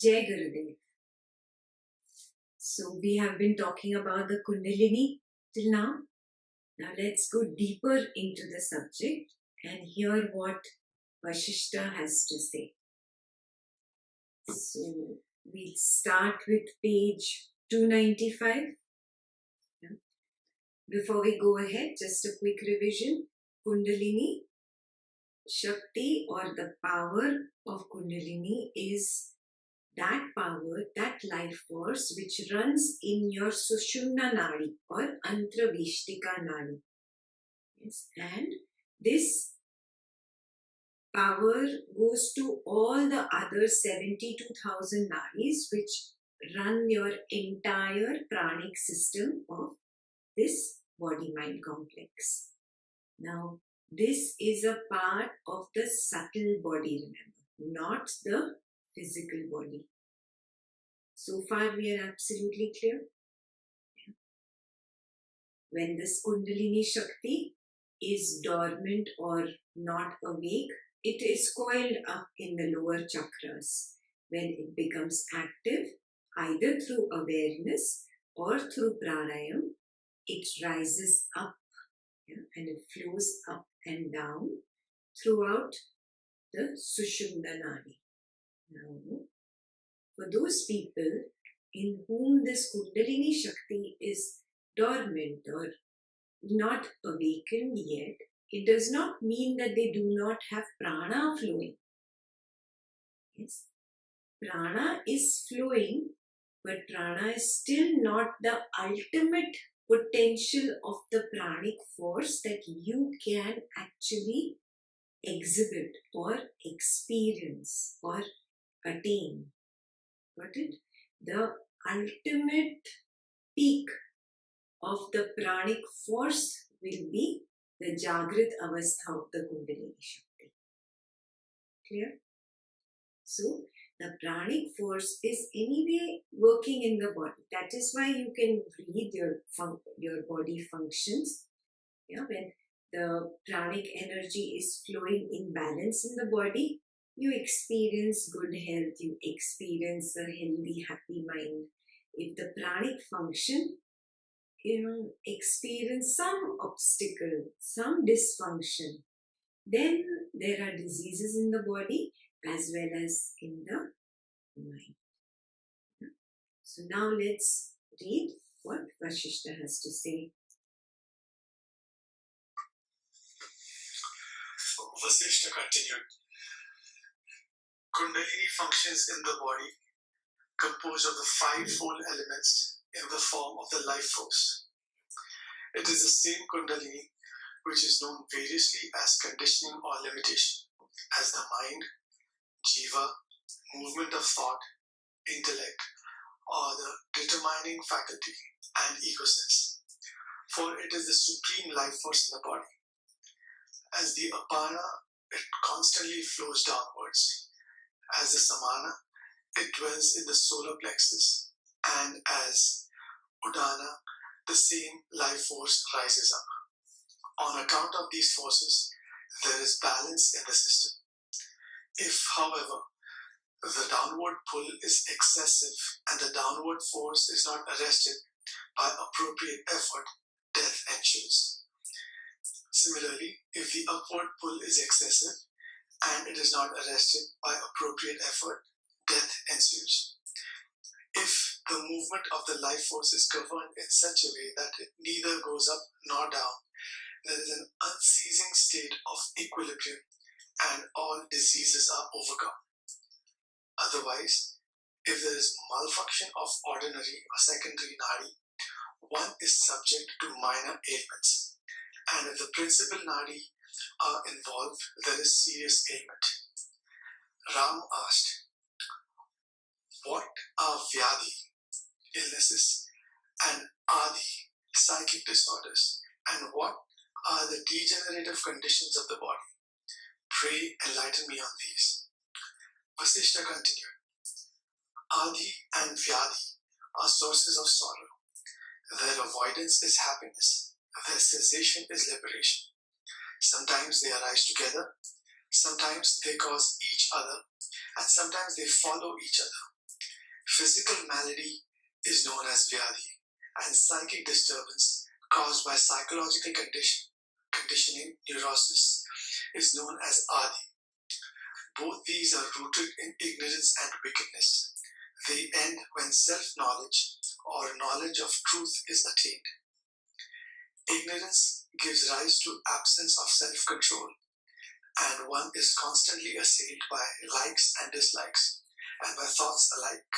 Jai Gurudev. So we have been talking about the Kundalini till now. Now let's go deeper into the subject and hear what Vasistha has to say. So we'll start with page 295. Before we go ahead, just a quick revision. Kundalini Shakti, or the power of Kundalini, is that power, that life force which runs in your Sushumna Nadi or Antravishtika Nadi. Yes. And this power goes to all the other 72,000 nadis which run your entire pranic system of this body-mind complex. Now, this is a part of the subtle body, remember, not the physical body. So far we are absolutely clear. When this Kundalini Shakti is dormant or not awake, it is coiled up in the lower chakras. When it becomes active, either through awareness or through pranayam, it rises up, and it flows up and down throughout the Sushumna Nadi. Now, for those people in whom this Kundalini Shakti is dormant or not awakened yet, it does not mean that they do not have prana flowing. Yes, prana is flowing, but prana is still not the ultimate potential of the pranic force that you can actually exhibit or experience or attain. Got it? The ultimate peak of the pranic force will be the Jagrit Avastha of the Kundalini Shakti. Clear? So, the pranic force is anyway working in the body. That is why you can read your body functions. Yeah, when the pranic energy is flowing in balance in the body, you experience good health, you experience a healthy, happy mind. If the pranic function experience some obstacle, some dysfunction, then there are diseases in the body as well as in the mind. So now let's read what Vasistha has to say. Vasistha continued. Kundalini functions in the body composed of the fivefold elements in the form of the life force. It is the same Kundalini which is known variously as conditioning or limitation, as the mind, jiva, movement of thought, intellect, or the determining faculty, and ego sense. For it is the supreme life force in the body. As the apana, it constantly flows downwards. As the samana, it dwells in the solar plexus, and as udana, the same life force rises up. On account of these forces, there is balance in the system. If, however, the downward pull is excessive and the downward force is not arrested by appropriate effort, death ensues. Similarly, if the upward pull is excessive and it is not arrested by appropriate effort, death ensues. If the movement of the life force is governed in such a way that it neither goes up nor down, there is an unceasing state of equilibrium and all diseases are overcome. Otherwise, if there is malfunction of ordinary or secondary nadi, one is subject to minor ailments. And if the principal nadi are involved, there is serious ailment. Ram asked, what are vyadhi, illnesses, and adi, psychic disorders, and what are the degenerative conditions of the body? Pray enlighten me on these. Vasistha continued, adi and vyadhi are sources of sorrow. Their avoidance is happiness. Their cessation is liberation. Sometimes they arise together, sometimes they cause each other, and sometimes they follow each other. Physical malady is known as vyadhi, and psychic disturbance caused by psychological conditioning, neurosis, is known as adi. Both these are rooted in ignorance and wickedness. They end when self-knowledge or knowledge of truth is attained. Ignorance gives rise to absence of self-control, and one is constantly assailed by likes and dislikes, and by thoughts alike.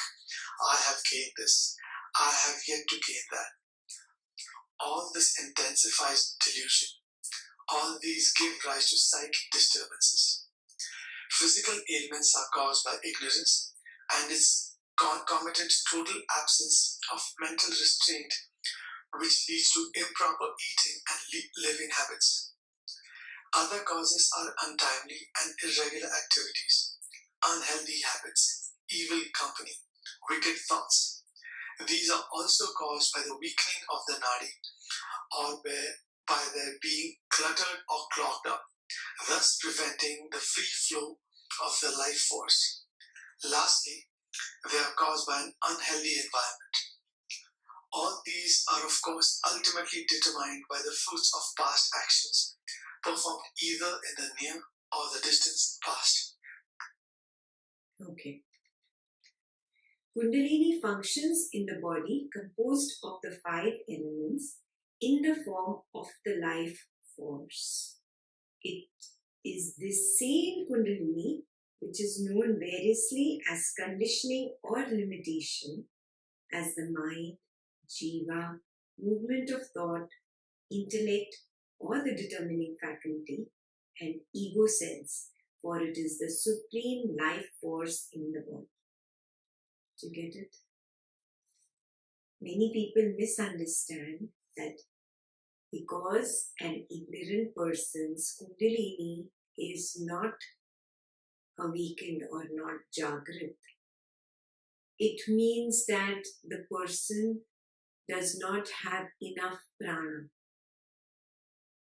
I have gained this, I have yet to gain that. All this intensifies delusion. All these give rise to psychic disturbances. Physical ailments are caused by ignorance and its concomitant total absence of mental restraint, which leads to improper eating and living habits. Other causes are untimely and irregular activities, unhealthy habits, evil company, wicked thoughts. These are also caused by the weakening of the nadi, or by their being cluttered or clogged up, thus preventing the free flow of the life force. Lastly, they are caused by an unhealthy environment. All these are, of course, ultimately determined by the fruits of past actions performed either in the near or the distant past. Okay. Kundalini functions in the body composed of the 5 elements in the form of the life force. It is this same Kundalini which is known variously as conditioning or limitation, as the mind, jiva, movement of thought, intellect, or the determining faculty, and ego sense, for it is the supreme life force in the body. Do you get it? Many people misunderstand that because an ignorant person's Kundalini is not awakened or not Jagrat, it means that the person does not have enough prana.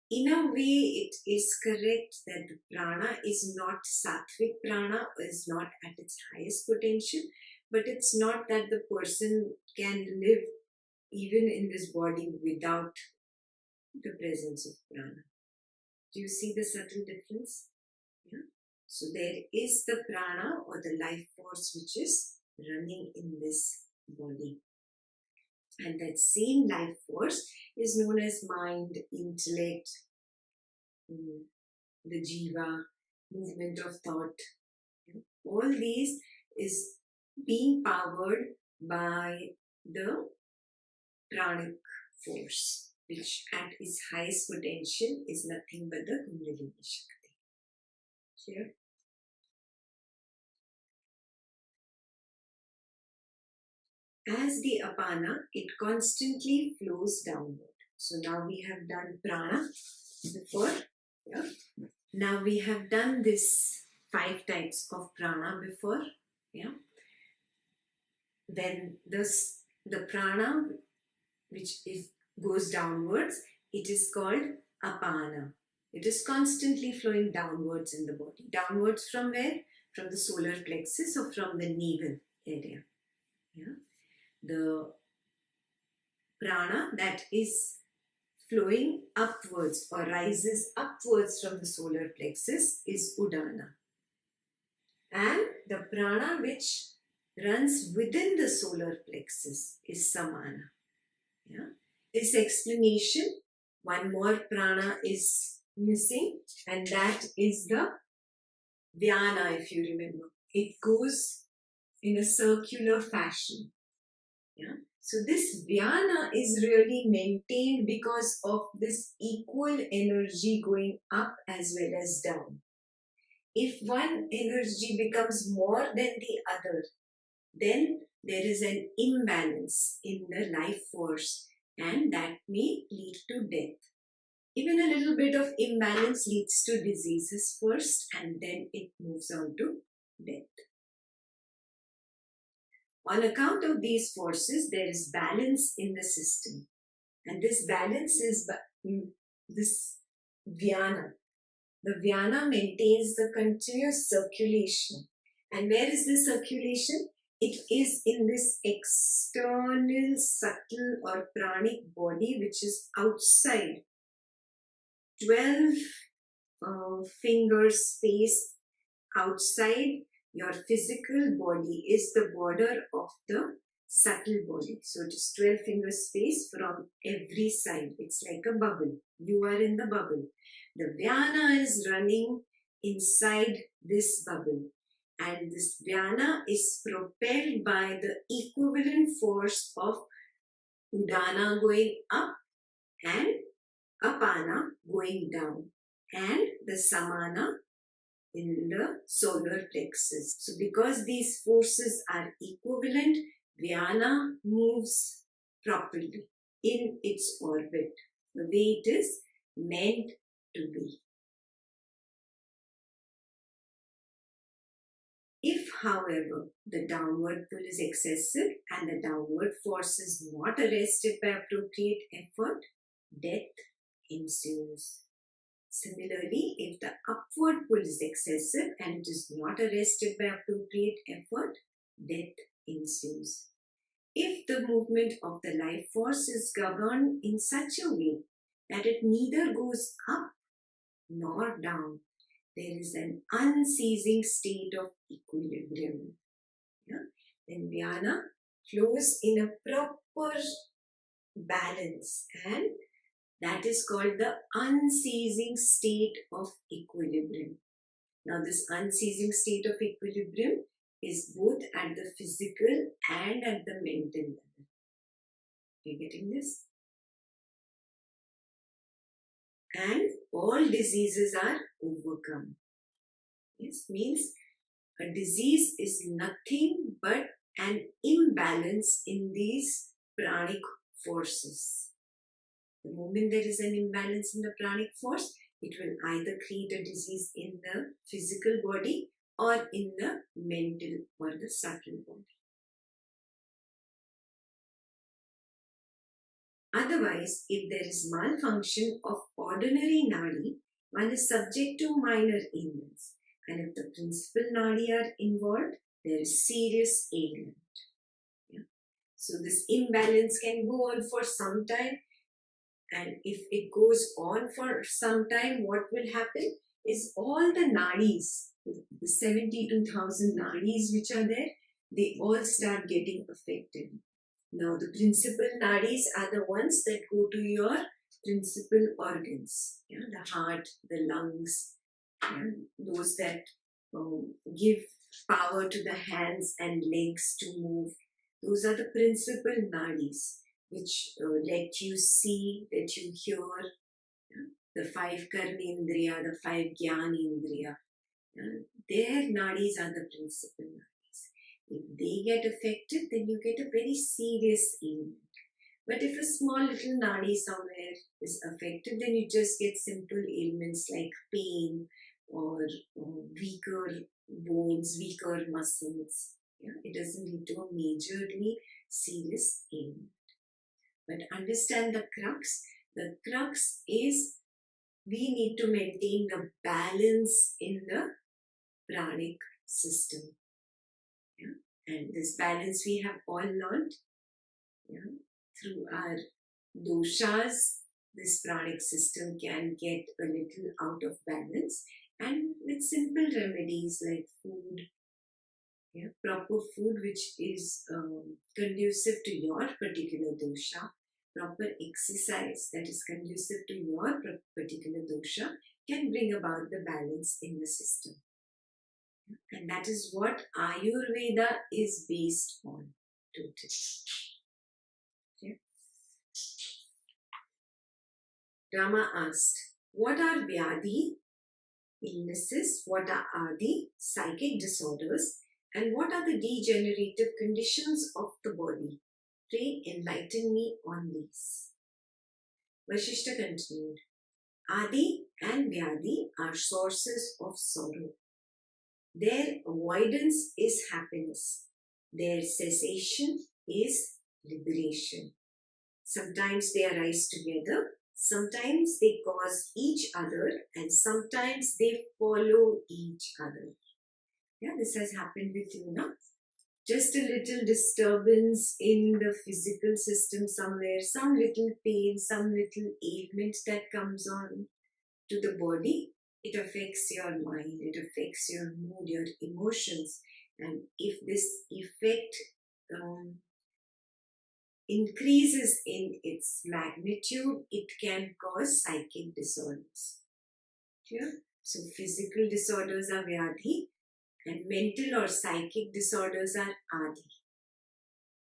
In a way, it is correct that the prana is not sattvic prana, is not at its highest potential, but it's not that the person can live even in this body without the presence of prana. Do you see the subtle difference? Yeah. So there is the prana or the life force which is running in this body. And that same life force is known as mind, intellect, the jiva, movement of thought. All these is being powered by the pranic force, which at its highest potential is nothing but the Kundalini Shakti. Sure? As the apana, it constantly flows downward. So now we have done prana before. Yeah? Now we have done this 5 types of prana before. Yeah? Then the prana which goes downwards, it is called apana. It is constantly flowing downwards in the body. Downwards from where? From the solar plexus or from the navel area. Yeah? The prana that is flowing upwards or rises upwards from the solar plexus is udana. And the prana which runs within the solar plexus is samana. Yeah? This explanation, one more prana is missing, and that is the dhyana, if you remember. It goes in a circular fashion. Yeah? So this dhyana is really maintained because of this equal energy going up as well as down. If one energy becomes more than the other, then there is an imbalance in the life force, and that may lead to death. Even a little bit of imbalance leads to diseases first, and then it moves on to death. On account of these forces, there is balance in the system. And this balance is this dhyana. The dhyana maintains the continuous circulation. And where is this circulation? It is in this external, subtle or pranic body which is outside 12 finger space outside your physical body is the border of the subtle body. So it is 12 finger space from every side. It's like a bubble. You are in the bubble. The Vyana is running inside this bubble. And this Vyana is propelled by the equivalent force of Udana going up and Apana going down, and the Samana in the solar plexus. So because these forces are equivalent, Vyana moves properly in its orbit, the way it is meant to be. If, however, the downward pull is excessive and the downward force is not arrested by appropriate effort, death ensues. Similarly, if the upward pull is excessive and it is not arrested by appropriate effort, death ensues. If the movement of the life force is governed in such a way that it neither goes up nor down, there is an unceasing state of equilibrium. Yeah? Then Vyana flows in a proper balance, and that is called the unceasing state of equilibrium. Now, this unceasing state of equilibrium is both at the physical and at the mental level. Are you getting this? And all diseases are overcome. This means a disease is nothing but an imbalance in these pranic forces. The moment there is an imbalance in the pranic force, it will either create a disease in the physical body or in the mental or the subtle body. Otherwise, if there is malfunction of ordinary nadi, one is subject to minor ailments. And if the principal nadi are involved, there is serious ailment. Yeah? So this imbalance can go on for some time. And if it goes on for some time, what will happen is all the nadis, the 72,000 nadis which are there, they all start getting affected. Now, the principal nadis are the ones that go to your principal organs, yeah, the heart, the lungs, and those that give power to the hands and legs to move. Those are the principal nadis which let you see, let you hear, yeah, the 5 karmendriya, the 5 jnanendriya. Their nadis are the principal nadis. If they get affected, then you get a very serious ailment. But if a small little nadi somewhere is affected, then you just get simple ailments like pain or weaker bones, weaker muscles. Yeah? It doesn't lead to a majorly serious ailment. But understand the crux. The crux is we need to maintain the balance in the pranic system. Yeah? And this balance we have all learned, yeah, through our doshas. This pranic system can get a little out of balance, and with simple remedies like food, yeah, proper food which is conducive to your particular dosha, proper exercise that is conducive to your particular dosha can bring about the balance in the system. And that is what Ayurveda is based on totally. Okay. Rama asked, what are Vyadhi, illnesses, what are Adi, psychic disorders, and what are the degenerative conditions of the body? Pray enlighten me on these. Vasistha continued, Adi and Vyadhi are sources of sorrow. Their avoidance is happiness. Their cessation is liberation. Sometimes they arise together, sometimes they cause each other, and sometimes they follow each other. Yeah, this has happened with you now. just a little disturbance in the physical system somewhere, some little pain, some little ailment that comes on to the body, it affects your mind, it affects your mood, your emotions. And if this effect increases in its magnitude, it can cause psychic disorders. Yeah? So physical disorders are vyadhi and mental or psychic disorders are adi.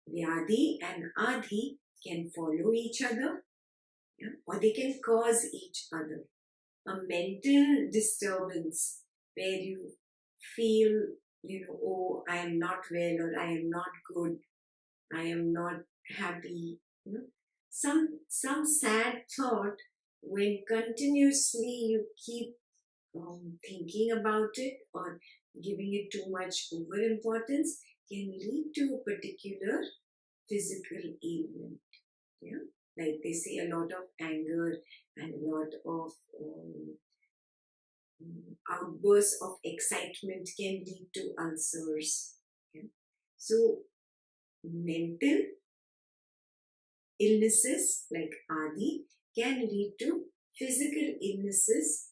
Vyadhi and adi can follow each other, yeah? Or they can cause each other. A mental disturbance where you feel, oh, I am not well, or I am not good, I am not happy, some sad thought, when continuously you keep thinking about it or giving it too much over importance, can lead to a particular physical ailment. Yeah, like they say, a lot of anger and a lot of outbursts of excitement can lead to ulcers. Yeah? So mental illnesses like adi can lead to physical illnesses,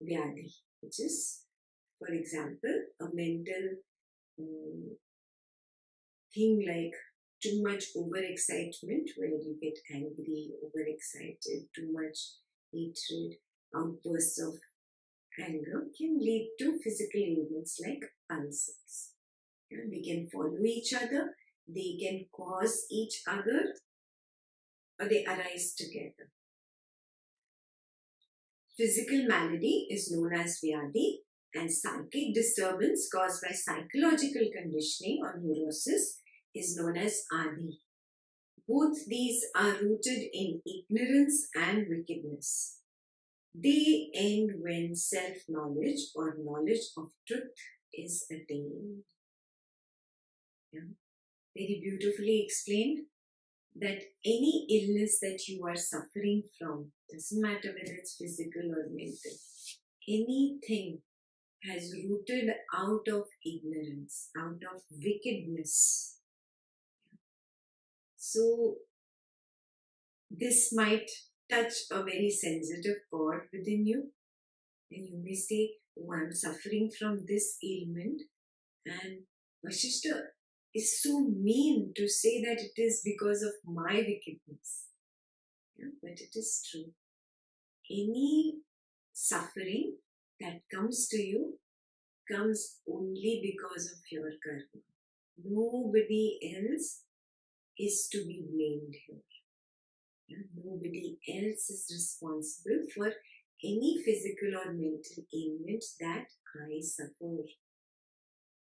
vyadhi, which is, for example, a mental thing like too much overexcitement, where you get angry, overexcited, too much hatred, outbursts of anger can lead to physical ailments like ulcers. Yeah, they can follow each other, they can cause each other, or they arise together. Physical malady is known as vyadhi, and psychic disturbance caused by psychological conditioning or neurosis is known as adi. Both these are rooted in ignorance and wickedness. They end when self-knowledge or knowledge of truth is attained. Yeah. Very beautifully explained that any illness that you are suffering from, doesn't matter whether it's physical or mental, anything has rooted out of ignorance, out of wickedness. So this might touch a very sensitive chord within you, and you may say, oh, I'm suffering from this ailment, and Vasistha is so mean to say that it is because of my wickedness. Yeah, but it is true. Any suffering that comes to you comes only because of your karma. Nobody else is to be blamed here. Yeah, nobody else is responsible for any physical or mental ailment that I suffer.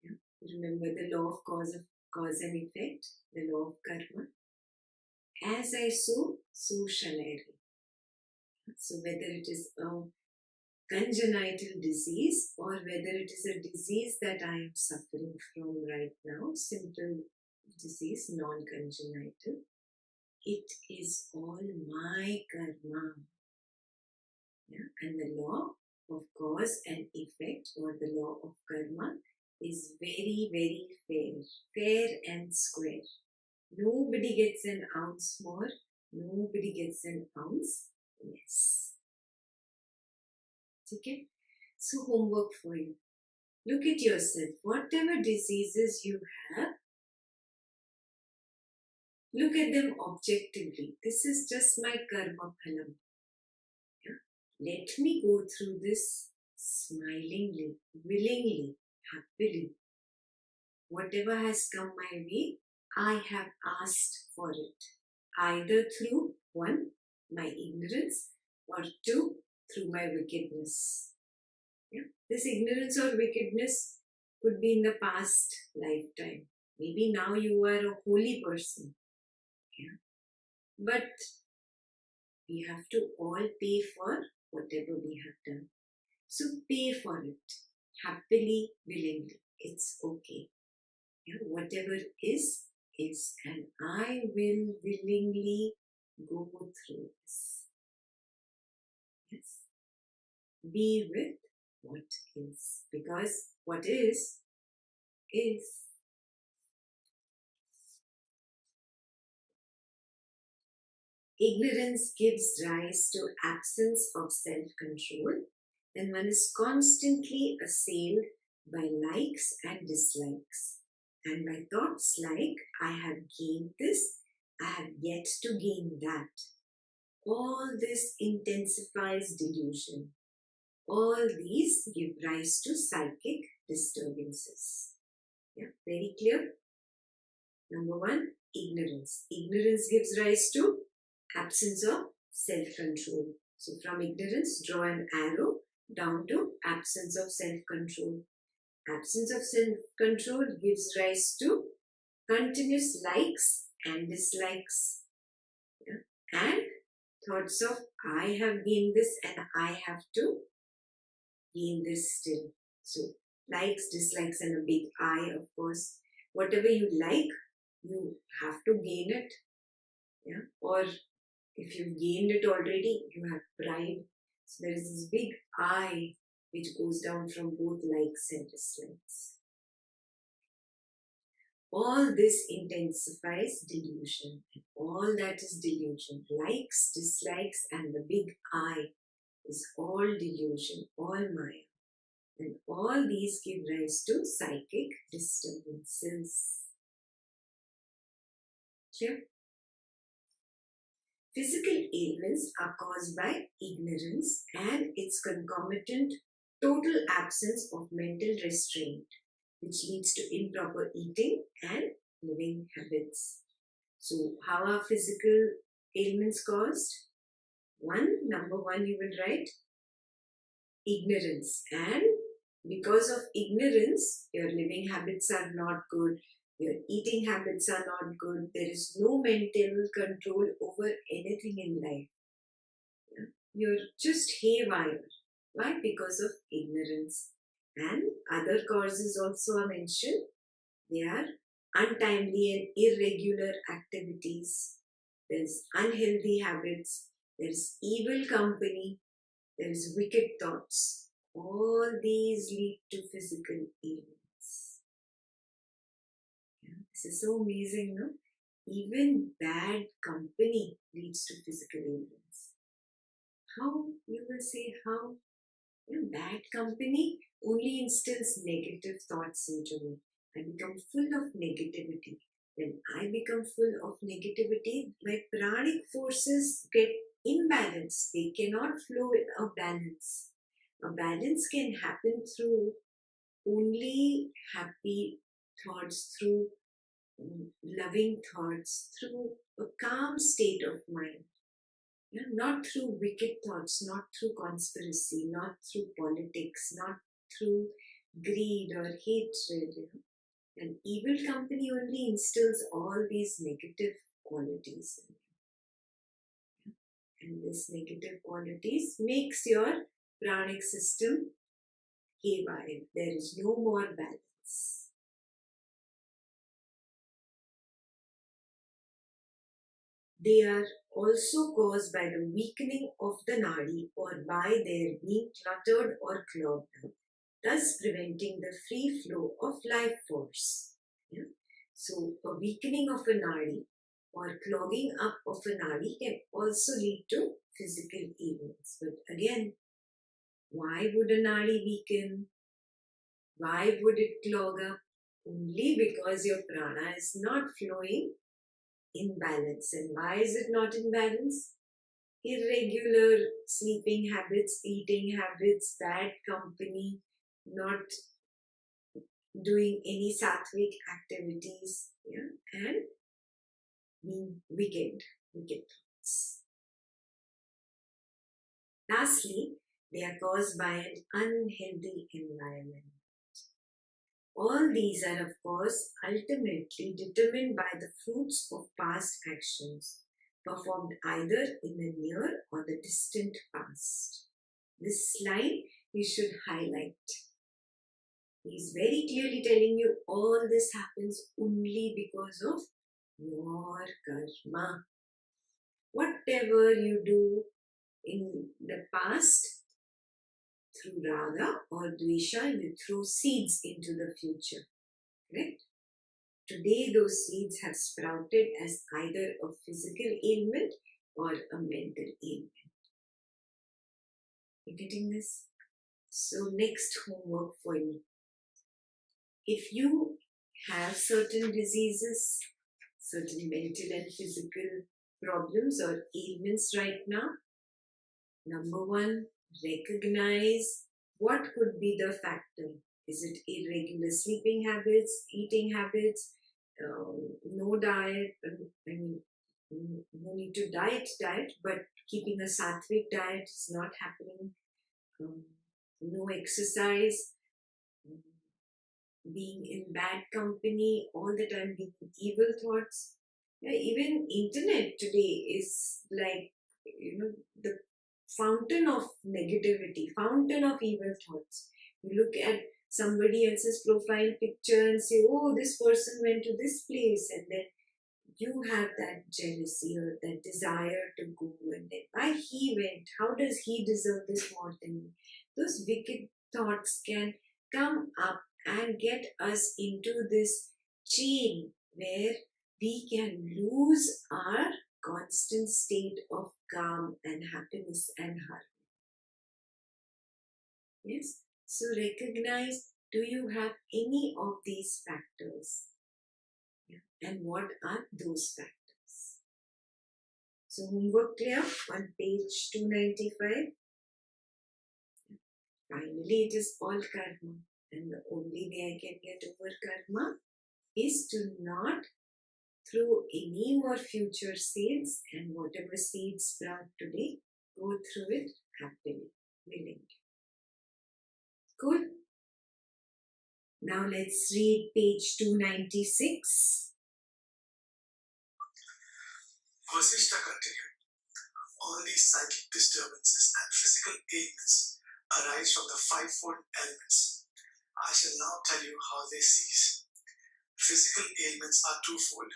Yeah? Remember the law of cause and effect, the law of karma. As I sow, so shall I reap. So whether it is a congenital disease or whether it is a disease that I am suffering from right now, simple disease, non-congenital, it is all my karma. Yeah? And the law of cause and effect, or the law of karma, is very, very fair and square. Nobody gets an ounce more, nobody gets an ounce less. Okay? So homework for you. Look at yourself. Whatever diseases you have, look at them objectively. This is just my karma phalam. Yeah? Let me go through this smilingly, willingly, happily. Whatever has come my way, I have asked for it. Either through, one, my ignorance, or two, through my wickedness. Yeah? This ignorance or wickedness could be in the past lifetime. Maybe now you are a holy person. Yeah? But we have to all pay for whatever we have done. So pay for it happily, willingly. It's okay. Yeah? Whatever is, and I will willingly go through this. Yes. Be with what is, because what is Ignorance gives rise to absence of self-control, and one is constantly assailed by likes and dislikes, and by thoughts like, I have gained this, I have yet to gain that. All this intensifies delusion. All these give rise to psychic disturbances. Yeah, very clear? Number one, ignorance. Ignorance gives rise to absence of self-control. So from ignorance, draw an arrow down to absence of self-control. Absence of self-control gives rise to continuous likes and dislikes. Yeah? And thoughts of, I have gained this and I have to gain this still. So likes, dislikes and a big I, of course. Whatever you like, you have to gain it. Yeah? Or if you've gained it already, you have pride. So there is this big I which goes down from both likes and dislikes. All this intensifies delusion. All that is delusion. Likes, dislikes and the big I is all delusion, all Maya. And all these give rise to psychic disturbances. Clear? Physical ailments are caused by ignorance and its concomitant total absence of mental restraint, which leads to improper eating and living habits. So, how are physical ailments caused? Number one, you will write ignorance, and because of ignorance, your living habits are not good, your eating habits are not good, there is no mental control over anything in life. Yeah? You're just haywire. Why? Because of ignorance. And other causes also are mentioned. They are untimely and irregular activities. There's unhealthy habits. There's evil company. There's wicked thoughts. All these lead to physical ailments. Yeah, this is so amazing, no? Even bad company leads to physical ailments. How? You will say how? Yeah, bad company only instills negative thoughts into me. I become full of negativity. When I become full of negativity, my pranic forces get imbalanced. They cannot flow in a balance. A balance can happen through only happy thoughts, through loving thoughts, through a calm state of mind. Yeah, not through wicked thoughts, not through conspiracy, not through politics, not through greed or hatred. And evil company only instills all these negative qualities. And these negative qualities makes your pranic system haywire. There is no more balance. They are also caused by the weakening of the nadi or by their being cluttered or clogged up, thus preventing the free flow of life force. Yeah? So a weakening of a nadi or clogging up of a nadi can also lead to physical ailments. But again, why would a nadi weaken? Why would it clog up? Only because your prana is not flowing in balance. And why is it not in balance? Irregular sleeping habits, eating habits, bad company, not doing any sattvic activities, yeah, and being wicked thoughts. Lastly, they are caused by an unhealthy environment. All these are, of course, ultimately determined by the fruits of past actions performed either in the near or the distant past. This line you should highlight. He is very clearly telling you all this happens only because of your karma. Whatever you do in the past, through raga or dvesha, you throw seeds into the future. Correct? Today those seeds have sprouted as either a physical ailment or a mental ailment. You getting this? So next homework for you. If you have certain diseases, certain mental and physical problems or ailments right now, number one, recognize what could be the factor. Is it irregular sleeping habits, eating habits, no diet, no need to diet, but keeping a sattvic diet is not happening, no exercise, being in bad company all the time, being evil thoughts. Yeah, even internet today is like, the fountain of negativity, fountain of evil thoughts. You look at somebody else's profile picture and say, oh, this person went to this place, and then you have that jealousy or that desire to go, and then why he went, how does he deserve this more than me? Those wicked thoughts can come up and get us into this chain where we can lose our constant state of calm and happiness and harmony. Yes? So recognize, do you have any of these factors? Yeah. And what are those factors? So homework clear on page 295. Finally, it is all karma. And the only way I can get over karma is to not through any more future seeds, and whatever seeds sprout today, go through it happily, willingly. Good. Now let's read page 296. Vasistha continued. All these psychic disturbances and physical ailments arise from the fivefold elements. I shall now tell you how they cease. Physical ailments are twofold,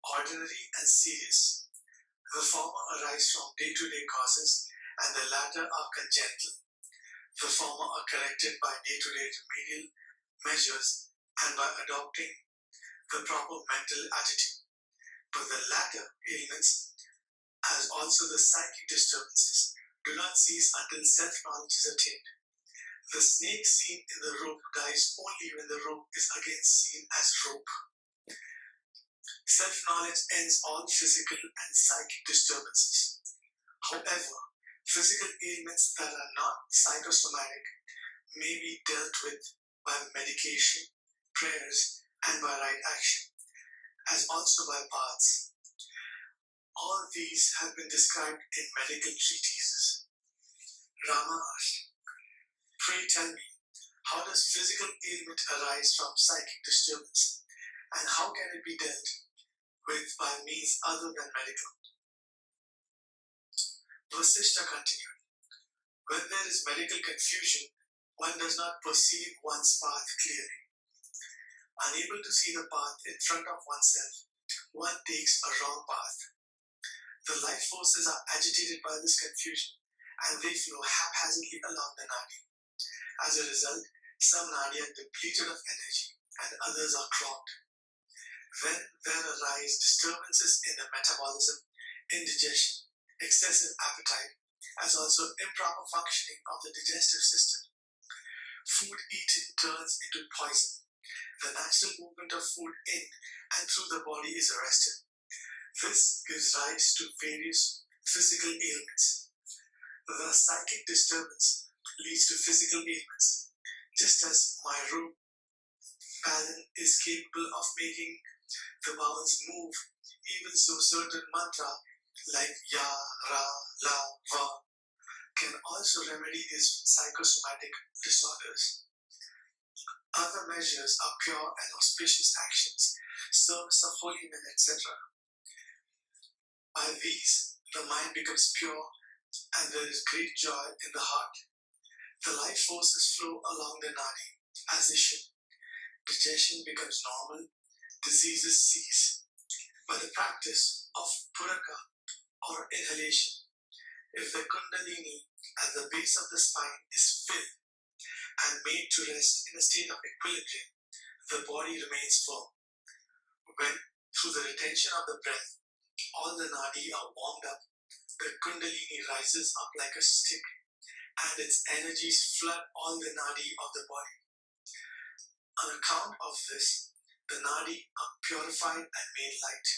ordinary and serious. The former arise from day-to-day causes, and the latter are congenital. The former are corrected by day-to-day remedial measures and by adopting the proper mental attitude. But the latter ailments, as also the psychic disturbances, do not cease until self-knowledge is attained. The snake seen in the rope dies only when the rope is again seen as rope. Self-knowledge ends all physical and psychic disturbances. However, physical ailments that are not psychosomatic may be dealt with by medication, prayers, and by right action, as also by baths. All these have been described in medical treatises. Rama asked, pray tell me, how does physical ailment arise from psychic disturbance, and how can it be dealt with by means other than medical? Vasistha continued, when there is medical confusion, one does not perceive one's path clearly. Unable to see the path in front of oneself, one takes a wrong path. The life forces are agitated by this confusion, and they flow haphazardly along the nadi. As a result, some nadi are depleted of energy and others are clogged. Then there arise disturbances in the metabolism, indigestion, excessive appetite, as also improper functioning of the digestive system. Food eaten turns into poison. The natural movement of food in and through the body is arrested. This gives rise to various physical ailments. The psychic disturbance leads to physical ailments. Just as my rope balance is capable of making the vowels move, even so certain mantra like Ya, Ra, La, Va can also remedy these psychosomatic disorders. Other measures are pure and auspicious actions, service of holy men, etc. By these, the mind becomes pure and there is great joy in the heart. The life forces flow along the nadi as they should. Digestion becomes normal, diseases cease. By the practice of puraka or inhalation, if the kundalini at the base of the spine is filled and made to rest in a state of equilibrium, the body remains firm. When, through the retention of the breath, all the nadi are warmed up, the kundalini rises up like a stick, and its energies flood all the nadi of the body. On account of this, the nadi are purified and made light.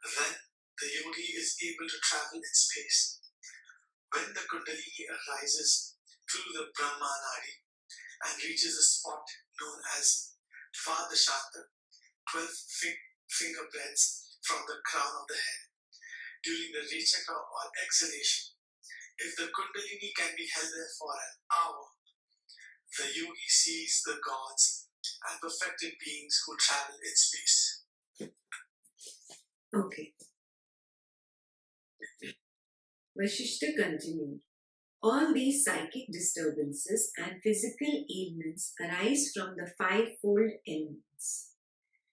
Then the yogi is able to travel in space. When the kundalini arises through the Brahma nadi and reaches a spot known as Vadashata, 12 finger breadths from the crown of the head, during the rechaka or exhalation, if the kundalini can be held there for an hour, the yogi sees the gods and perfected beings who travel in space. Okay. Vasistha continued. All these psychic disturbances and physical ailments arise from the fivefold elements.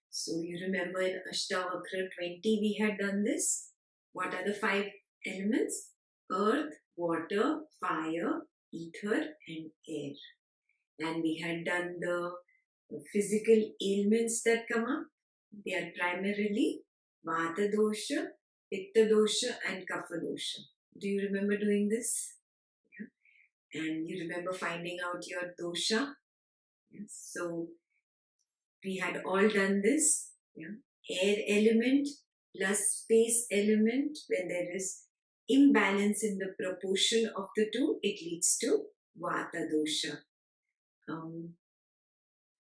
So you remember in Ashtavakra 20 we had done this. What are the five elements? Earth, water, fire, ether and air. And we had done the physical ailments that come up. They are primarily Vata dosha, Pitta dosha and Kapha dosha. Do you remember doing this? Yeah. And you remember finding out your dosha? Yes. So we had all done this. Yeah. Air element plus space element, when there is imbalance in the proportion of the two, it leads to Vata dosha.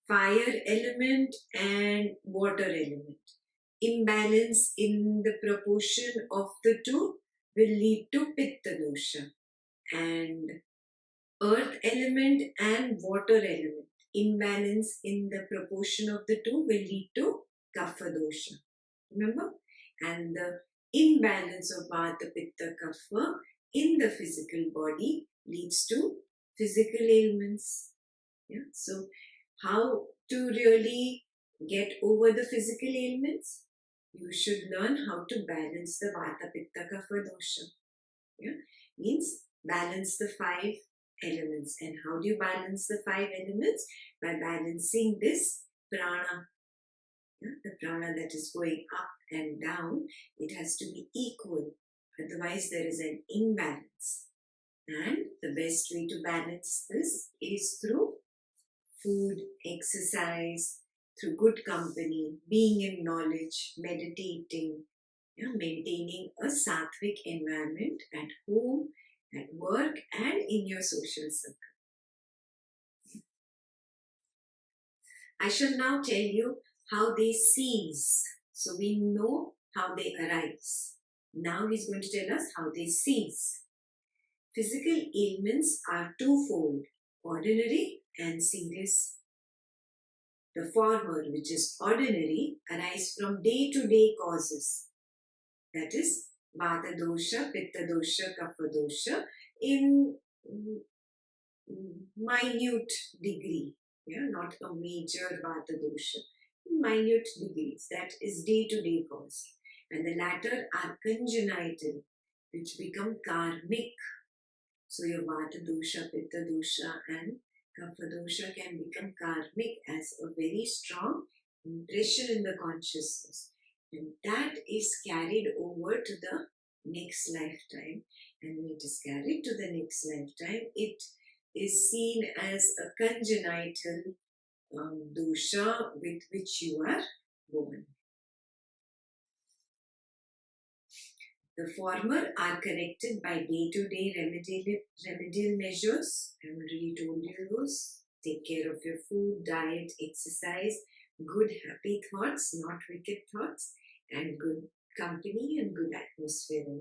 Fire element and water element. Imbalance in the proportion of the two will lead to Pitta dosha. And earth element and water element. Imbalance in the proportion of the two will lead to Kapha dosha. Remember? And the imbalance of Vata, Pitta, Kapha in the physical body leads to physical ailments. Yeah. So how to really get over the physical ailments? You should learn how to balance the Vata, Pitta, Kapha dosha. Yeah? Means balance the five elements. And how do you balance the five elements? By balancing this prana. Yeah? The prana that is going up and down, it has to be equal. Otherwise, there is an imbalance. And the best way to balance this is through food, exercise, through good company, being in knowledge, meditating, maintaining a sattvic environment at home, at work, and in your social circle. I shall now tell you how they cease. So we know how they arise. Now he's going to tell us how they cease. Physical ailments are twofold, ordinary and serious. The former, which is ordinary, arise from day-to-day causes. That is Vata dosha, Pitta dosha, Kapha dosha in minute degree. Yeah, not a major Vata dosha. Minute degrees. That is day-to-day cause. And the latter are congenital, which become karmic. So your Vata dosha, Pitta dosha and Kapha dosha can become karmic as a very strong impression in the consciousness. And that is carried over to the next lifetime. And when it is carried to the next lifetime, it is seen as a congenital dosha with which you are born. The former are corrected by day-to-day remedial measures. I already told you those. Take care of your food, diet, exercise, good happy thoughts, not wicked thoughts, and good company and good atmosphere and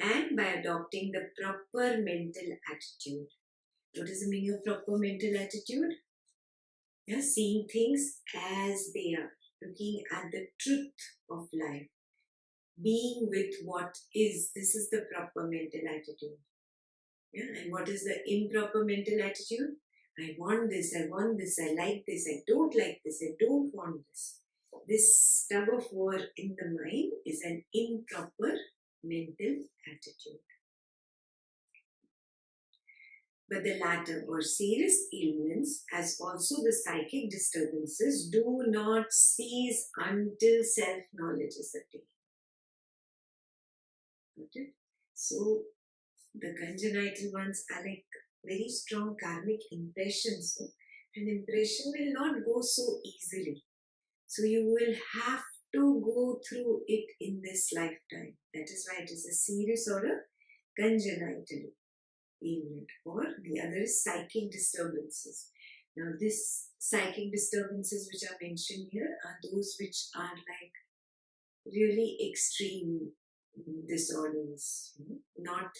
environment. And by adopting the proper mental attitude. What is the meaning of proper mental attitude? Yeah, seeing things as they are, looking at the truth of life. Being with what is. This is the proper mental attitude. Yeah? And what is the improper mental attitude? I want this, I like this, I don't like this, I don't want this. This tug of war in the mind is an improper mental attitude. But the latter or serious ailments, as also the psychic disturbances, do not cease until self-knowledge is attained. Got it? So the congenital ones are like very strong karmic impressions. So an impression will not go so easily. So you will have to go through it in this lifetime. That is why it is a serious or a congenital ailment, or the other is psychic disturbances. Now, this psychic disturbances which are mentioned here are those which are like really extreme disorders, not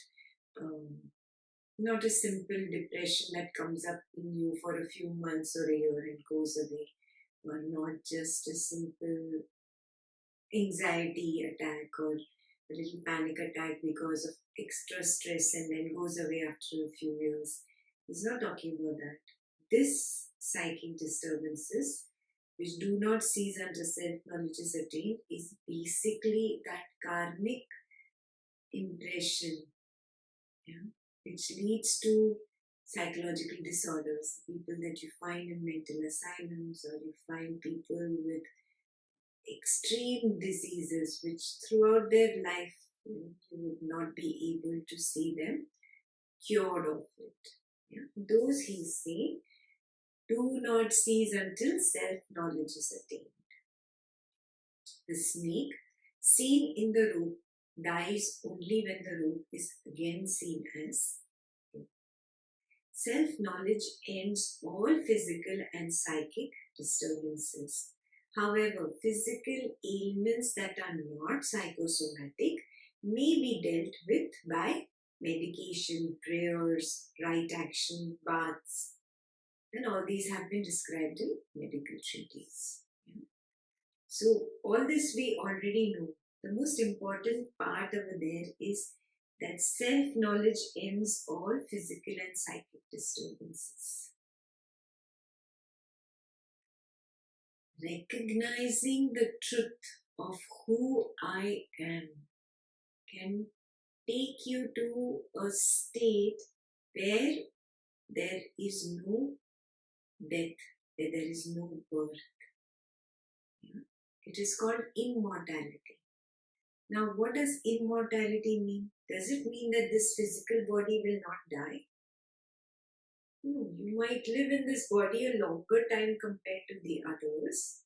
not a simple depression that comes up in you for a few months or a year and goes away, or not just a simple anxiety attack or a little panic attack because of extra stress and then goes away after a few years. He's not talking about that. This psychic disturbances, which do not cease until self-knowledge is attained, is basically that karmic impression, which leads to psychological disorders. People that you find in mental asylums, or you find people with extreme diseases which throughout their life you would not be able to see them cured of it. Those, he's saying, do not cease until self-knowledge is attained. The snake seen in the rope dies only when the rope is again seen as him. Self-knowledge ends all physical and psychic disturbances. However, physical ailments that are not psychosomatic may be dealt with by medication, prayers, right action, baths, and all these have been described in medical treatises. So, all this we already know. The most important part over there is that self-knowledge ends all physical and psychic disturbances. Recognizing the truth of who I am can take you to a state where there is no death, where there is no birth. It is called immortality. Now, what does immortality mean? Does it mean that this physical body will not die? No, you might live in this body a longer time compared to the others.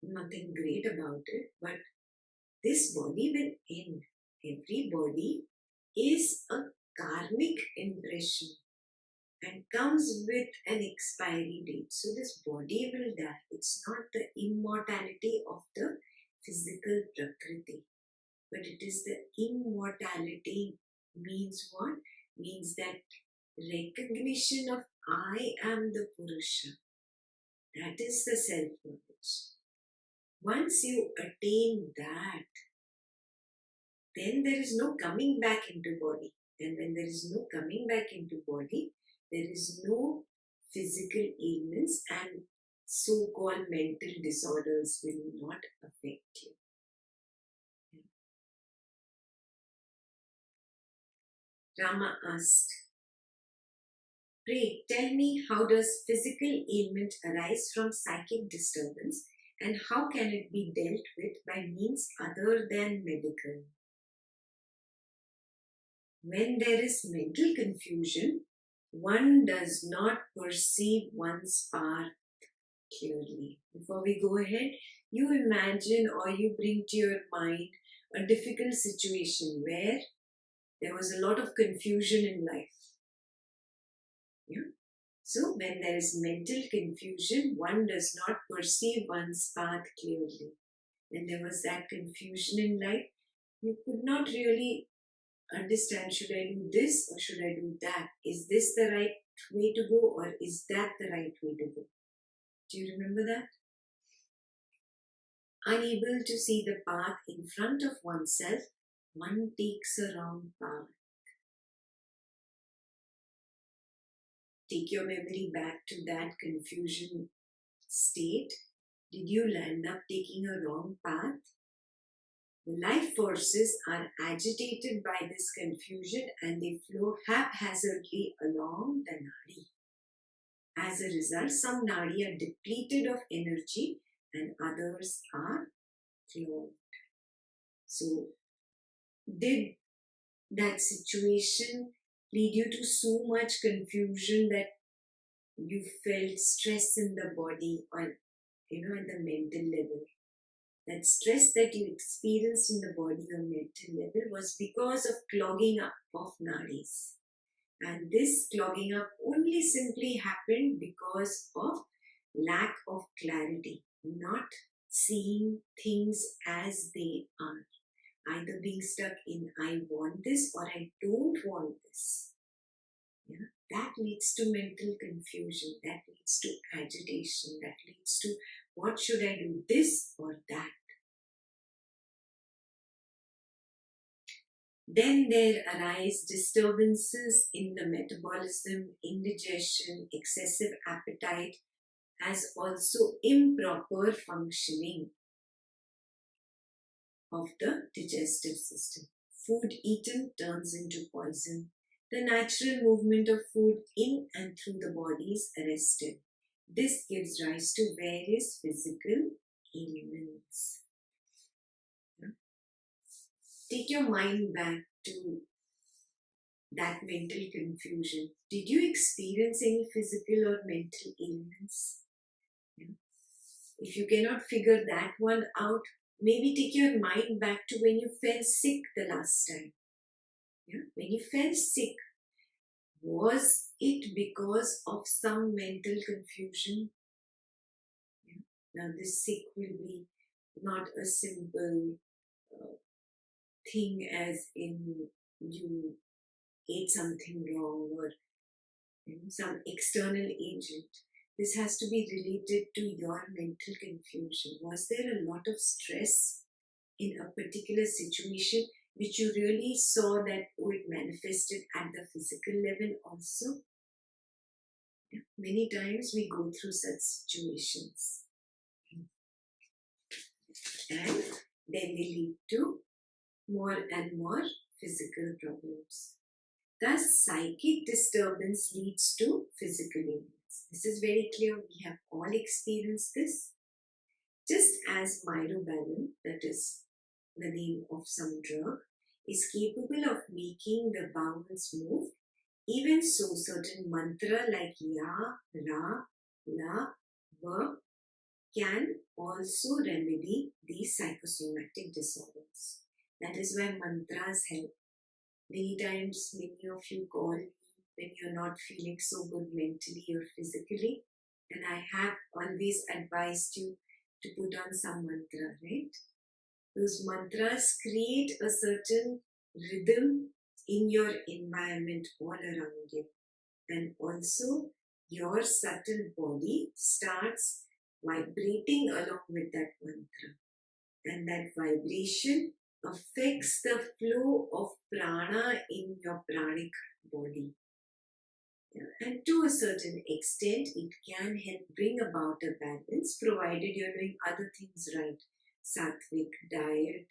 Nothing great about it, but this body will end. Every body is a karmic impression and comes with an expiry date. So this body will die. It's not the immortality of the physical prakriti, but it is the immortality. Means what? Means that recognition of I am the Purusha. That is the self-knowledge. Once you attain that, then there is no coming back into body. And when there is no coming back into body, there is no physical ailments, and so-called mental disorders will not affect you. Rama asked, "Pray, tell me, how does physical ailment arise from psychic disturbance, and how can it be dealt with by means other than medical?" When there is mental confusion, one does not perceive one's path clearly. Before we go ahead, you imagine or you bring to your mind a difficult situation where there was a lot of confusion in life. So when there is mental confusion, one does not perceive one's path clearly. When there was that confusion in life, you could not really understand, should I do this or should I do that? Is this the right way to go, or is that the right way to go? Do you remember that? Unable to see the path in front of oneself, one takes a wrong path. Take your memory back to that confusion state. Did you land up taking a wrong path? The life forces are agitated by this confusion and they flow haphazardly along the nadi. As a result, some nadi are depleted of energy and others are clogged. So, did that situation lead you to so much confusion that you felt stress in the body or, at the mental level? That stress that you experienced in the body or mental level was because of clogging up of nadis. And this clogging up only simply happened because of lack of clarity, not seeing things as they are. Either being stuck in I want this or I don't want this. Yeah? That leads to mental confusion, that leads to agitation, that leads to what should I do, this or that. Then there arise disturbances in the metabolism, indigestion, excessive appetite, as also improper functioning of the digestive system. Food eaten turns into poison. The natural movement of food in and through the body is arrested. This gives rise to various physical ailments. Take your mind back to that mental confusion. Did you experience any physical or mental ailments? If you cannot figure that one out, maybe take your mind back to when you fell sick the last time. When you fell sick, was it because of some mental confusion? Now this sick will be not a simple thing as in you ate something wrong or some external agent. This has to be related to your mental confusion. Was there a lot of stress in a particular situation which you really saw that it manifested at the physical level also? Many times we go through such situations. And then they lead to more and more physical problems. Thus, psychic disturbance leads to physical ailments. This is very clear. We have all experienced this. Just as myrobalan, that is the name of some drug, is capable of making the bowels move, even so certain mantra like Ya, Ra, La, Va can also remedy these psychosomatic disorders. That is why mantras help. Many times, many of you call me when you're not feeling so good mentally or physically, and I have always advised you to put on some mantra, right? Those mantras create a certain rhythm in your environment all around you, and also your subtle body starts vibrating along with that mantra, and that vibration affects the flow of prana in your pranic body. And to a certain extent, it can help bring about a balance provided you're doing other things right. Sattvic diet,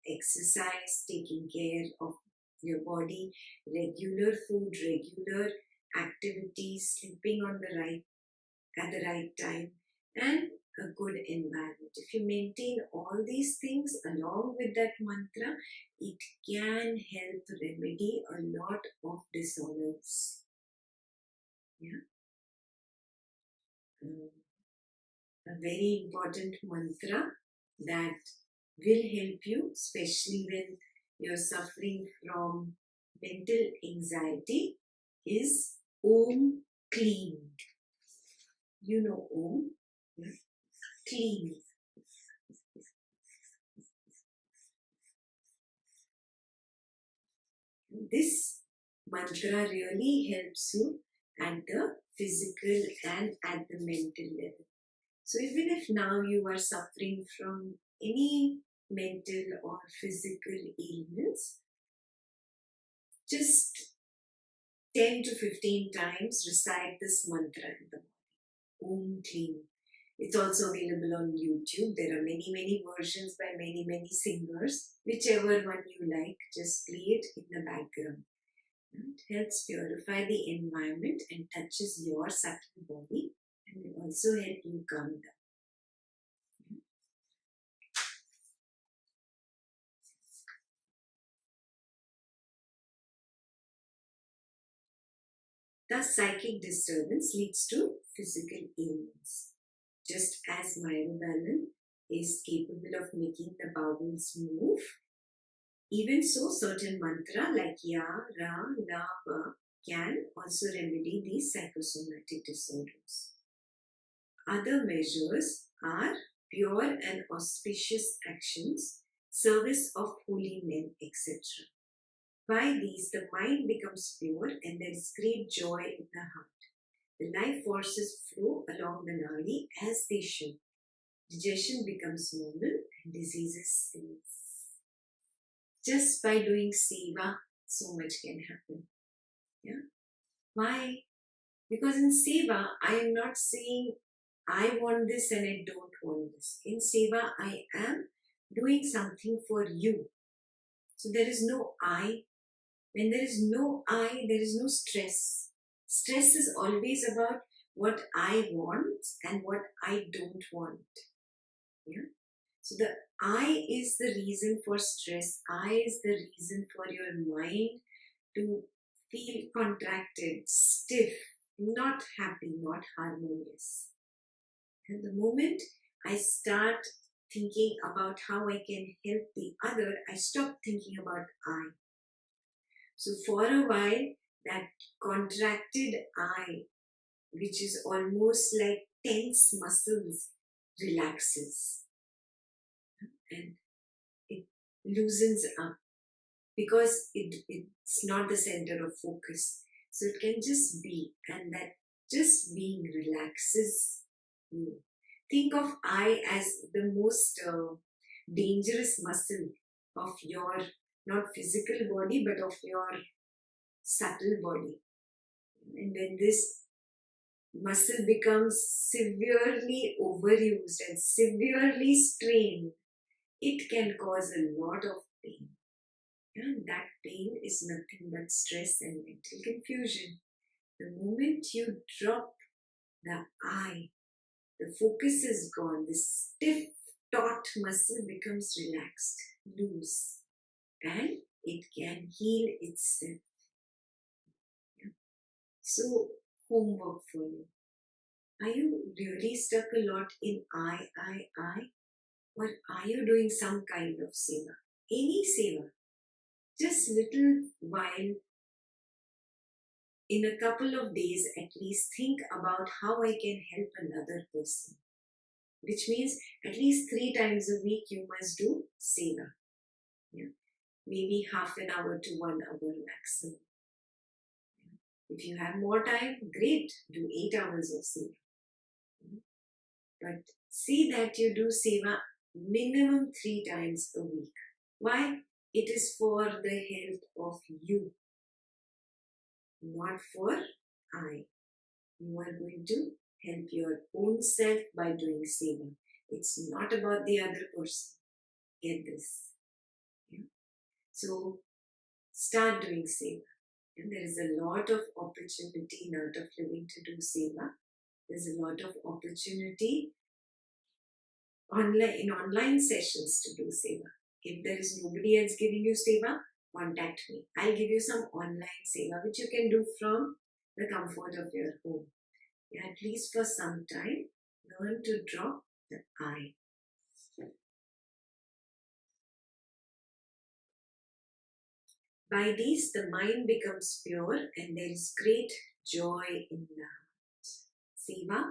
exercise, taking care of your body, regular food, regular activities, sleeping at the right time, and a good environment. If you maintain all these things along with that mantra, it can help remedy a lot of disorders. A very important mantra that will help you, especially when you're suffering from mental anxiety, is Om Clean. You know Om, clean. This mantra really helps you at the physical and at the mental level. So even if now you are suffering from any mental or physical ailments, just 10 to 15 times recite this mantra in the morning. Om Clean. It's also available on YouTube. There are many versions by many singers. Whichever one you like, just play it in the background. It helps purify the environment and touches your subtle body, and will also help you calm down. Thus, psychic disturbance leads to physical ailments. Just as myrobalan is capable of making the bowels move, even so certain mantra like Ya, Ra, La, Va can also remedy these psychosomatic disorders. Other measures are pure and auspicious actions, service of holy men, etc. By these, the mind becomes pure and there is great joy in the heart. The life forces flow along the nadi as they should. Digestion becomes normal and diseases cease. Just by doing seva, so much can happen. Yeah. Why? Because in seva, I am not saying I want this and I don't want this. In seva, I am doing something for you. So there is no I. When there is no I, there is no stress. Stress is always about what I want and what I don't want. Yeah. So the I is the reason for stress. I is the reason for your mind to feel contracted, stiff, not happy, not harmonious. And the moment I start thinking about how I can help the other, I stop thinking about I. So for a while, that contracted I, which is almost like tense muscles, relaxes. And it loosens up because it's not the center of focus. So it can just be, and that just being relaxes you. Think of I as the most dangerous muscle of your, not physical body, but of your subtle body. And when this muscle becomes severely overused and severely strained, it can cause a lot of pain. And that pain is nothing but stress and mental confusion. The moment you drop the I, the focus is gone. The stiff, taut muscle becomes relaxed, loose, and it can heal itself. So, homework for you. Are you really stuck a lot in I? Or are you doing some kind of seva? Any seva. Just little while, in a couple of days at least, think about how I can help another person. Which means at least 3 times a week you must do seva. Yeah. Maybe half an hour to 1 hour maximum. If you have more time, great, do 8 hours of seva. But see that you do seva minimum 3 times a week. Why? It is for the health of you, not for I. You are going to help your own self by doing seva. It's not about the other person. Get this. Yeah? So, start doing seva. And there is a lot of opportunity in Art of Living to do seva. There's a lot of opportunity in online sessions to do seva. If there is nobody else giving you seva, contact me. I'll give you some online seva which you can do from the comfort of your home. Yeah, at least for some time, learn to drop the I. By these, the mind becomes pure and there is great joy in the heart. Seva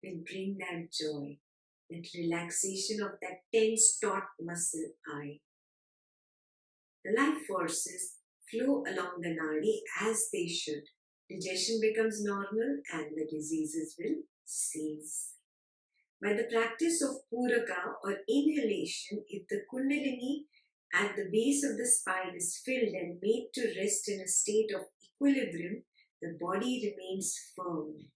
will bring that joy, that relaxation of that tense, taut muscle I. The life forces flow along the nadi as they should. Digestion becomes normal and the diseases will cease. By the practice of puraka or inhalation, if the kundalini at the base of the spine is filled and made to rest in a state of equilibrium, the body remains firm.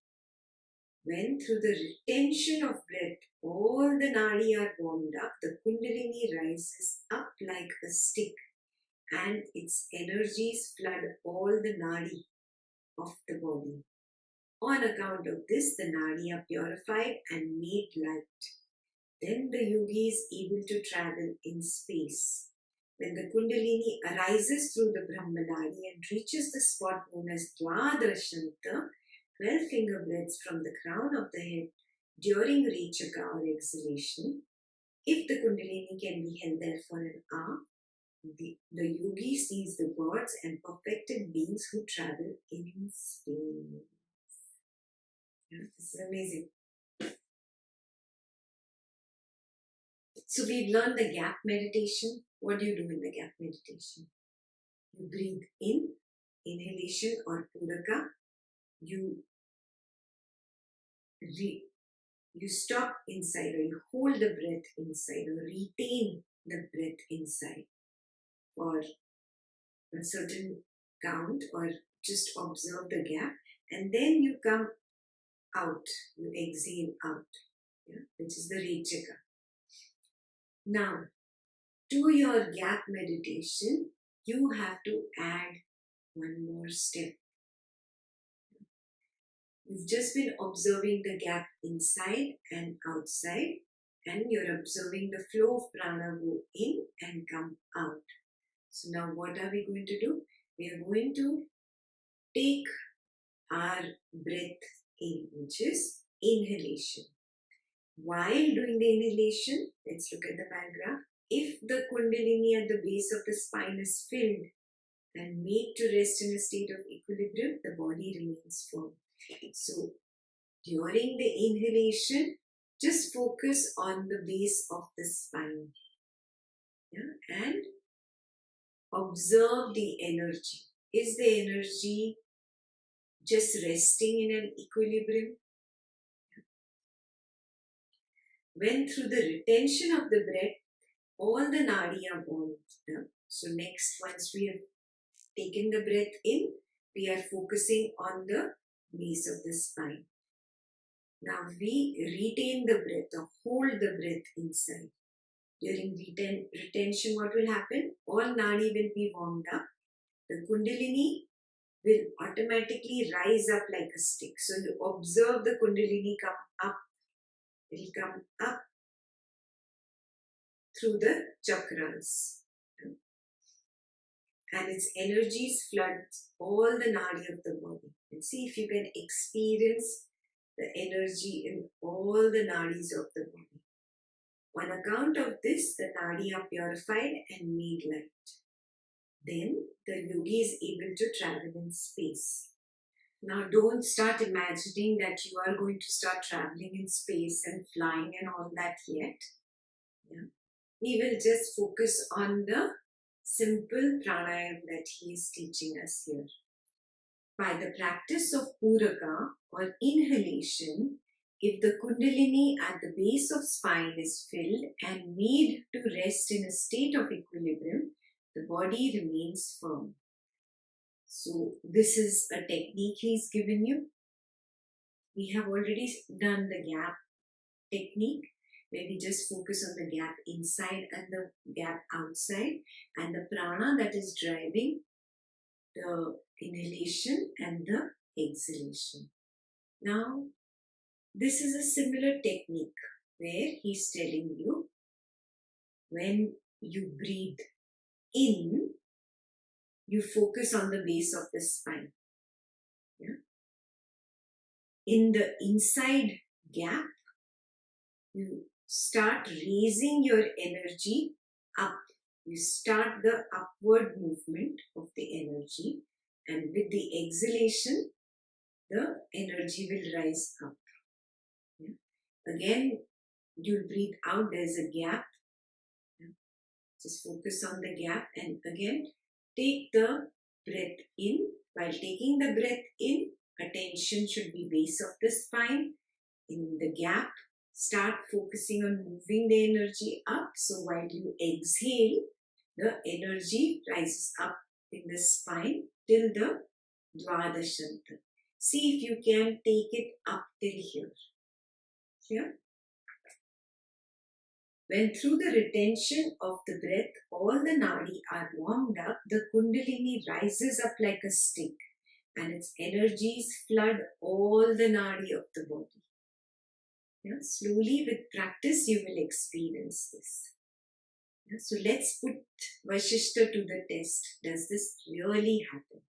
when through the retention of breath, all the nadi are warmed up, the kundalini rises up like a stick and its energies flood all the nadi of the body. On account of this, the nadi are purified and made light. Then the yogi is able to travel in space. When the kundalini arises through the brahmanadi and reaches the spot known as Dvadarashanta, 12 finger breaths from the crown of the head during rechaka or exhalation, if the kundalini can be held there for an hour, the yogi sees the gods and perfected beings who travel in space. Yeah, this is amazing. So we've learned the gap meditation. What do you do in the gap meditation? You breathe in, inhalation or puraka. You stop inside, or you hold the breath inside, or retain the breath inside for a certain count, or just observe the gap, and then you come out, you exhale out, which is the rechaka. Now, to your gap meditation, you have to add one more step. You've just been observing the gap inside and outside, and you're observing the flow of prana go in and come out. So now what are we going to do? We are going to take our breath in, which is inhalation. While doing the inhalation, let's look at the paragraph. If the kundalini at the base of the spine is filled and made to rest in a state of equilibrium, the body remains firm. So, during the inhalation, just focus on the base of the spine, and observe the energy. Is the energy just resting in an equilibrium? When through the retention of the breath, all the nadi are warmed. So next, once we have taken the breath in, we are focusing on the base of the spine. Now we retain the breath or hold the breath inside. During retention, what will happen? All nadi will be warmed up. The kundalini will automatically rise up like a stick. So you observe the kundalini come up. It will come up through the chakras. And its energies flood all the nadi of the body. And see if you can experience the energy in all the nadis of the body. On account of this, the nadi are purified and made light. Then the yogi is able to travel in space. Now don't start imagining that you are going to start traveling in space and flying and all that yet. We will just focus on the simple pranayam that he is teaching us here. By the practice of puraka or inhalation, if the kundalini at the base of spine is filled and made to rest in a state of equilibrium, the body remains firm. So this is a technique he's given you. We have already done the gap technique, where we just focus on the gap inside and the gap outside, and the prana that is driving the inhalation and the exhalation. Now, this is a similar technique where he's telling you, when you breathe in, you focus on the base of the spine. In the inside gap, you start raising your energy up. You start the upward movement of the energy, and with the exhalation, the energy will rise up. Again, you'll breathe out, there's a gap. Just focus on the gap, and again, take the breath in. While taking the breath in, attention should be base of the spine. In the gap, start focusing on moving the energy up. So while you exhale, the energy rises up in the spine till the Dvadashanta. See if you can take it up till here. Yeah. When through the retention of the breath, all the nadi are warmed up, the kundalini rises up like a stick and its energies flood all the nadi of the body. Yeah. Slowly with practice, you will experience this. Yeah. So let's put Vasistha to the test. Does this really happen?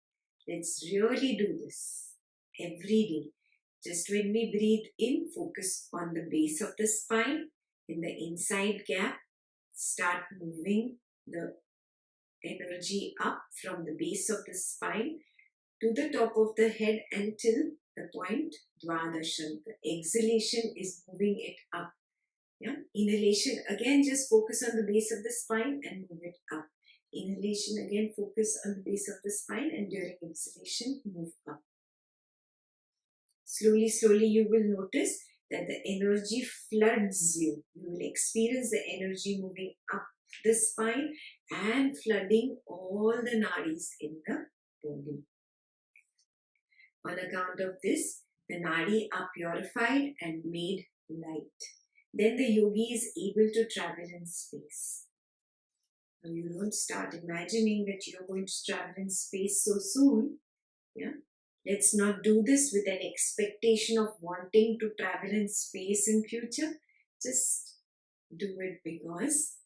Let's really do this every day. Just when we breathe in, focus on the base of the spine. In the inside gap, start moving the energy up from the base of the spine to the top of the head until the point Dvadashanta. Exhalation is moving it up. Yeah? Inhalation, again, just focus on the base of the spine and move it up. Inhalation, again, focus on the base of the spine, and during exhalation, move up. Slowly, slowly, you will notice that the energy floods you. You will experience the energy moving up the spine and flooding all the nadis in the body. On account of this, the nadi are purified and made light. Then the yogi is able to travel in space. Now you don't start imagining that you're going to travel in space so soon. Yeah? Let's not do this with an expectation of wanting to travel in space in future. Just do it because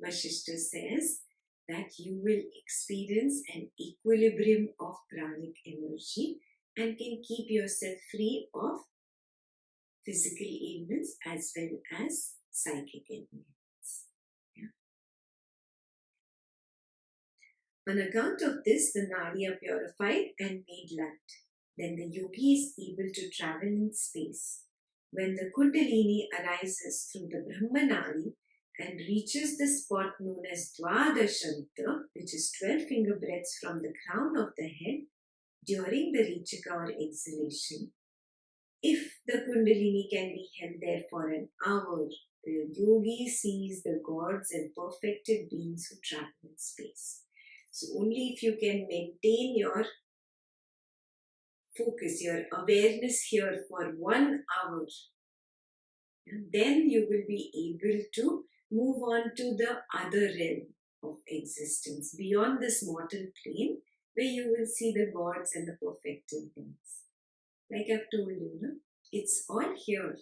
Vasistha says that you will experience an equilibrium of pranic energy and can keep yourself free of physical ailments as well as psychic ailments. Yeah. On account of this, the nadi are purified and made light. Then the yogi is able to travel in space. When the kundalini arises through the Brahma nadi and reaches the spot known as Dvadashanta, which is 12 finger breaths from the crown of the head, during the Richika or exhalation, if the kundalini can be held there for an hour, the yogi sees the gods and perfected beings who travel in space. So only if you can maintain your focus, your awareness here for 1 hour, then you will be able to move on to the other realm of existence, beyond this mortal plane, where you will see the gods and the perfected beings. Like I've told you, no? It's all here.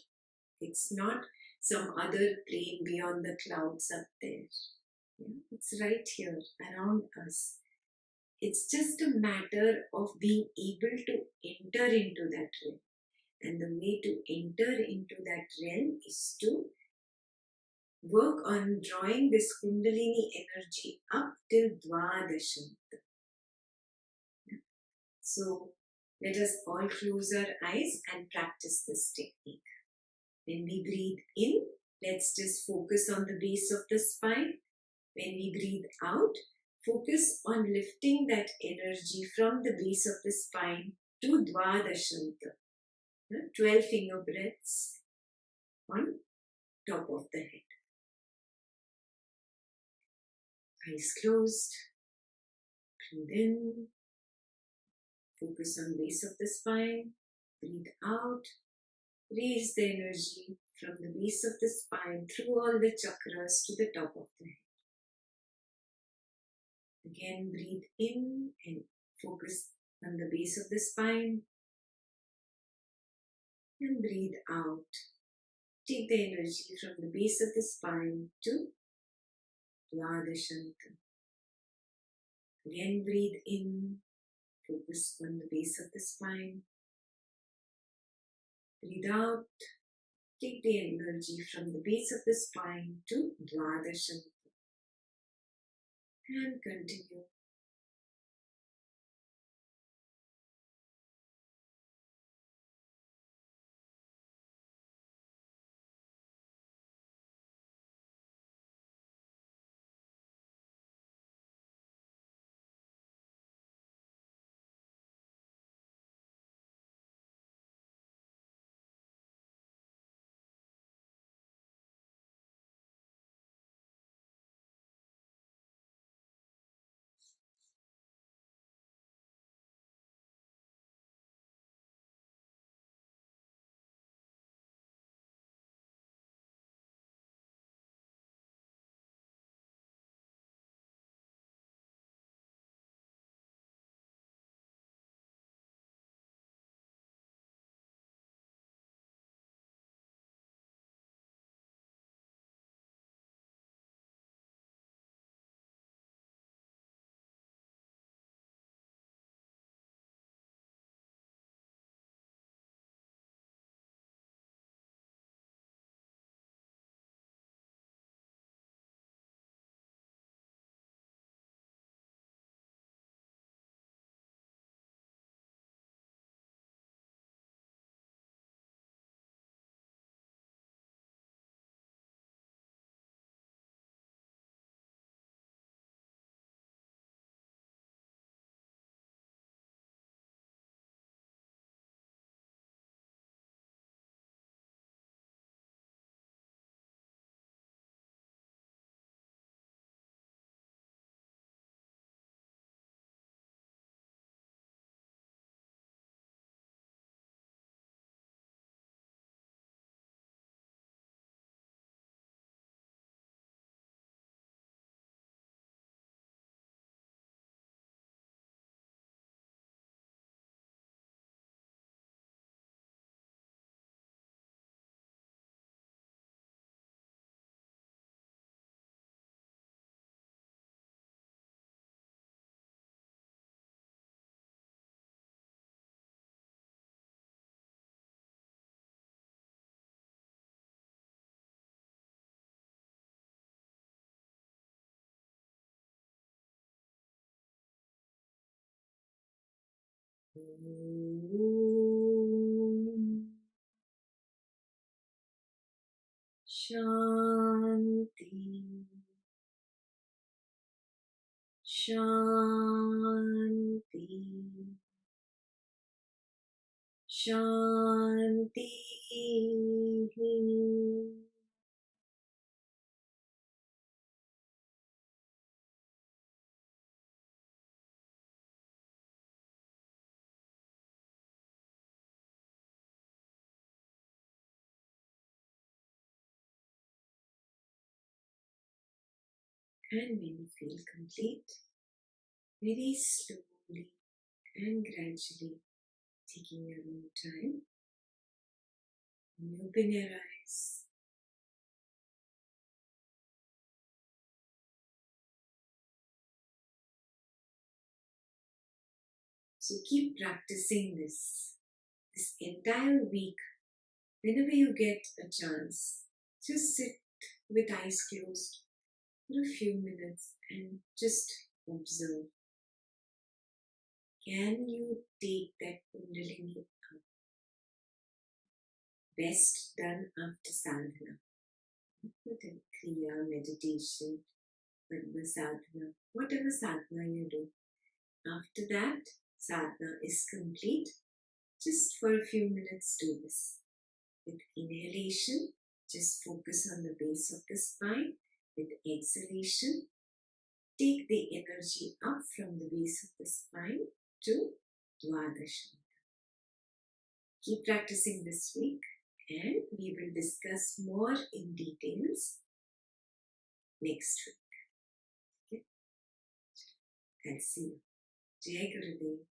It's not some other plane beyond the clouds up there. Yeah? It's right here around us. It's just a matter of being able to enter into that realm. And the way to enter into that realm is to work on drawing this Kundalini energy up till Dvadashanta. So let us all close our eyes and practice this technique. When we breathe in, let's just focus on the base of the spine. When we breathe out, focus on lifting that energy from the base of the spine to Dvadashanta. 12 finger breaths on top of the head. Eyes closed. Breathe in. Focus on base of the spine. Breathe out. Raise the energy from the base of the spine through all the chakras to the top of the head. Again, breathe in and focus on the base of the spine. And breathe out. Take the energy from the base of the spine to Dvadashanta. Again, breathe in. Focus on the base of the spine. Breathe out. Take the energy from the base of the spine to Dvadashanta. And continue. Om Shanti Shanti Shanti. And when you feel complete, very slowly and gradually, taking your own time, you open your eyes. So keep practicing this entire week. Whenever you get a chance, just sit with eyes closed for a few minutes and just observe. Can you take that Kundalini up? Best done after sadhana. Whatever kriya, meditation, Padma sadhana, whatever sadhana you do. After that, sadhana is complete. Just for a few minutes do this. With inhalation, just focus on the base of the spine. With exhalation, take the energy up from the base of the spine to Dwadasana. Keep practicing this week and we will discuss more in details next week. Okay? I'll see you. Jai Gurudev.